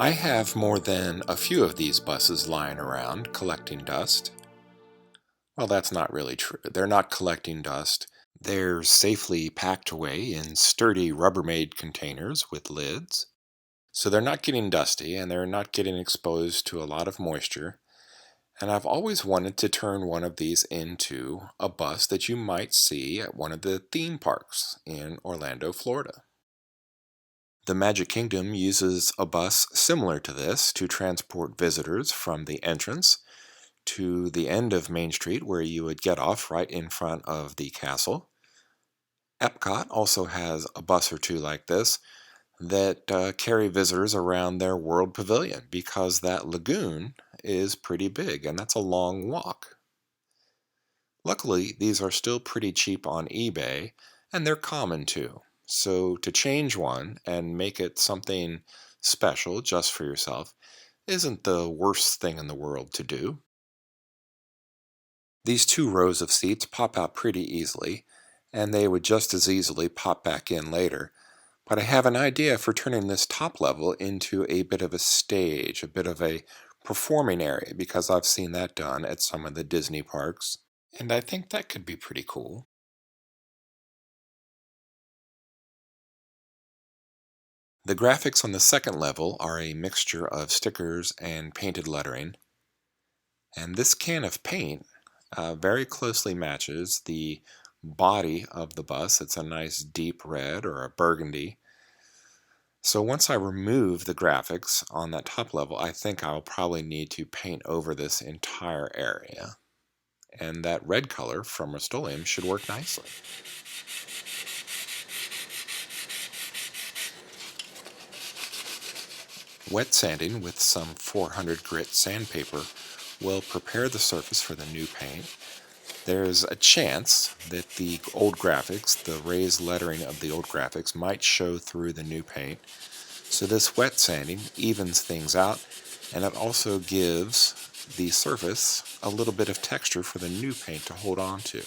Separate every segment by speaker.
Speaker 1: I have more than a few of these buses lying around collecting dust. Well, that's not really true. They're not collecting dust. They're safely packed away in sturdy Rubbermaid containers with lids. So they're not getting dusty and they're not getting exposed to a lot of moisture. And I've always wanted to turn one of these into a bus that you might see at one of the theme parks in Orlando, Florida. The Magic Kingdom uses a bus similar to this to transport visitors from the entrance to the end of Main Street, where you would get off right in front of the castle. Epcot also has a bus or two like this that carry visitors around their World Pavilion, because that lagoon is pretty big and that's a long walk. Luckily, these are still pretty cheap on eBay, and they're common too. So to change one and make it something special just for yourself isn't the worst thing in the world to do. These two rows of seats pop out pretty easily, and they would just as easily pop back in later. But I have an idea for turning this top level into a bit of a stage, a bit of a performing area, because I've seen that done at some of the Disney parks, and I think that could be pretty cool. The graphics on the second level are a mixture of stickers and painted lettering, and this can of paint very closely matches the body of the bus. It's a nice deep red or a burgundy. So once I remove the graphics on that top level, I think I'll probably need to paint over this entire area. And that red color from Rust-Oleum should work nicely. Wet sanding with some 400 grit sandpaper will prepare the surface for the new paint. There's a chance that the old graphics, the raised lettering of the old graphics, might show through the new paint. So this wet sanding evens things out, and it also gives the surface a little bit of texture for the new paint to hold on to.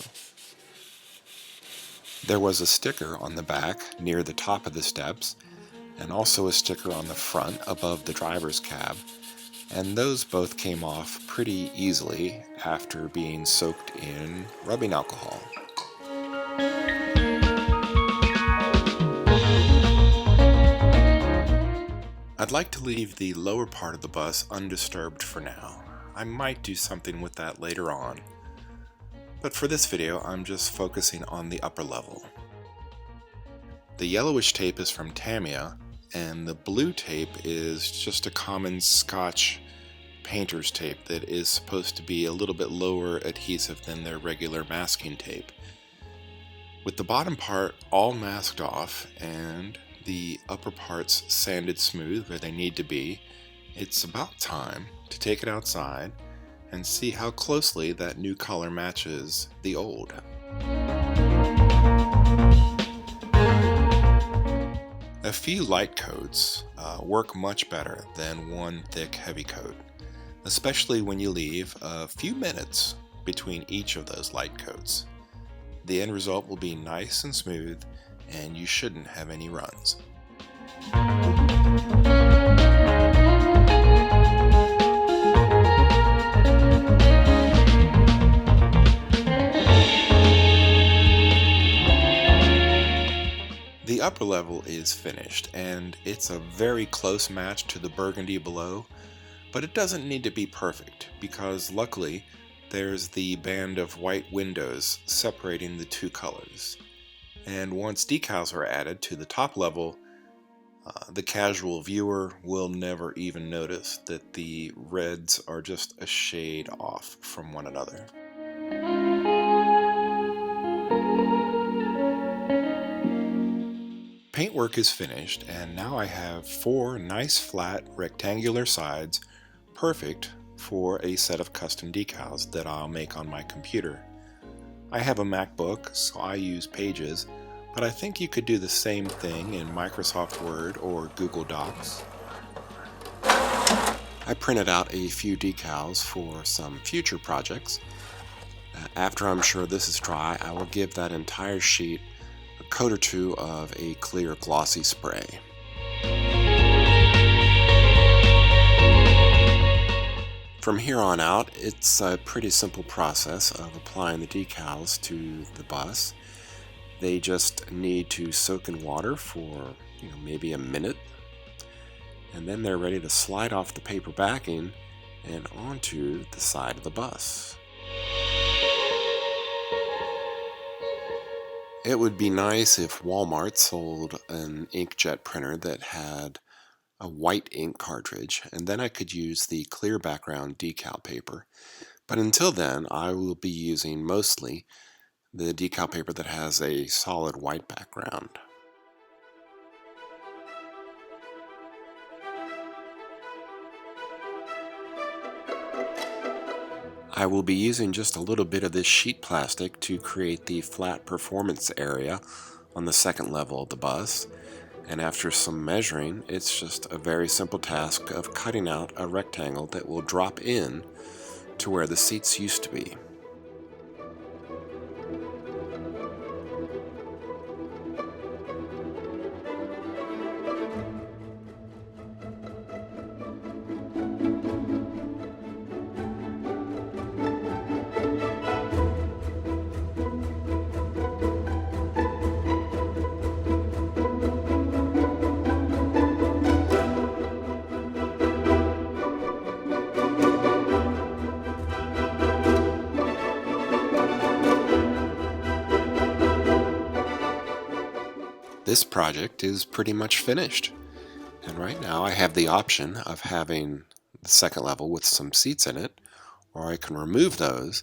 Speaker 1: There was a sticker on the back near the top of the steps, and also a sticker on the front above the driver's cab, and those both came off pretty easily after being soaked in rubbing alcohol. I'd like to leave the lower part of the bus undisturbed for now. I might do something with that later on, but for this video I'm just focusing on the upper level. The yellowish tape is from Tamiya, and the blue tape is just a common Scotch painter's tape that is supposed to be a little bit lower adhesive than their regular masking tape. With the bottom part all masked off and the upper parts sanded smooth where they need to be, it's about time to take it outside and see how closely that new color matches the old. A few light coats work much better than one thick heavy coat, especially when you leave a few minutes between each of those light coats. The end result will be nice and smooth, and you shouldn't have any runs. The upper level is finished, and it's a very close match to the burgundy below, but it doesn't need to be perfect, because luckily there's the band of white windows separating the two colors. And once decals are added to the top level, the casual viewer will never even notice that the reds are just a shade off from one another. Paintwork is finished, and now I have 4 nice flat rectangular sides, perfect for a set of custom decals that I'll make on my computer. I have a MacBook, so I use Pages, but I think you could do the same thing in Microsoft Word or Google Docs. I printed out a few decals for some future projects. After I'm sure this is dry, I will give that entire sheet a coat or two of a clear glossy spray. From here on out, it's a pretty simple process of applying the decals to the bus. They just need to soak in water for maybe a minute, and then they're ready to slide off the paper backing and onto the side of the bus. It would be nice if Walmart sold an inkjet printer that had a white ink cartridge, and then I could use the clear background decal paper. But until then, I will be using mostly the decal paper that has a solid white background. I will be using just a little bit of this sheet plastic to create the flat performance area on the second level of the bus. And after some measuring, it's just a very simple task of cutting out a rectangle that will drop in to where the seats used to be. This project is pretty much finished, and right now I have the option of having the second level with some seats in it, or I can remove those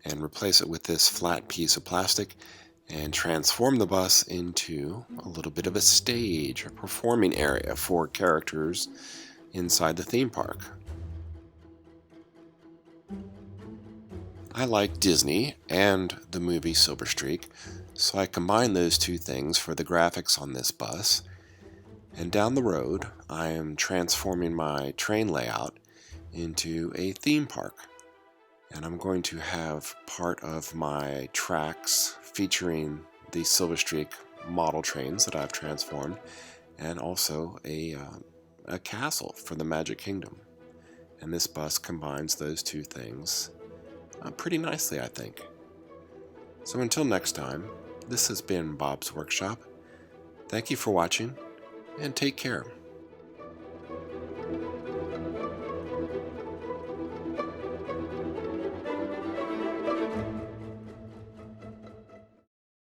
Speaker 1: and replace it with this flat piece of plastic and transform the bus into a little bit of a stage, a performing area for characters inside the theme park. I like Disney and the movie Silver Streak, so I combine those two things for the graphics on this bus. And down the road, I am transforming my train layout into a theme park. And I'm going to have part of my tracks featuring the Silver Streak model trains that I've transformed, and also a castle for the Magic Kingdom. And this bus combines those two things pretty nicely, I think. So until next time, this has been Bob's Workshop. Thank you for watching, and take care.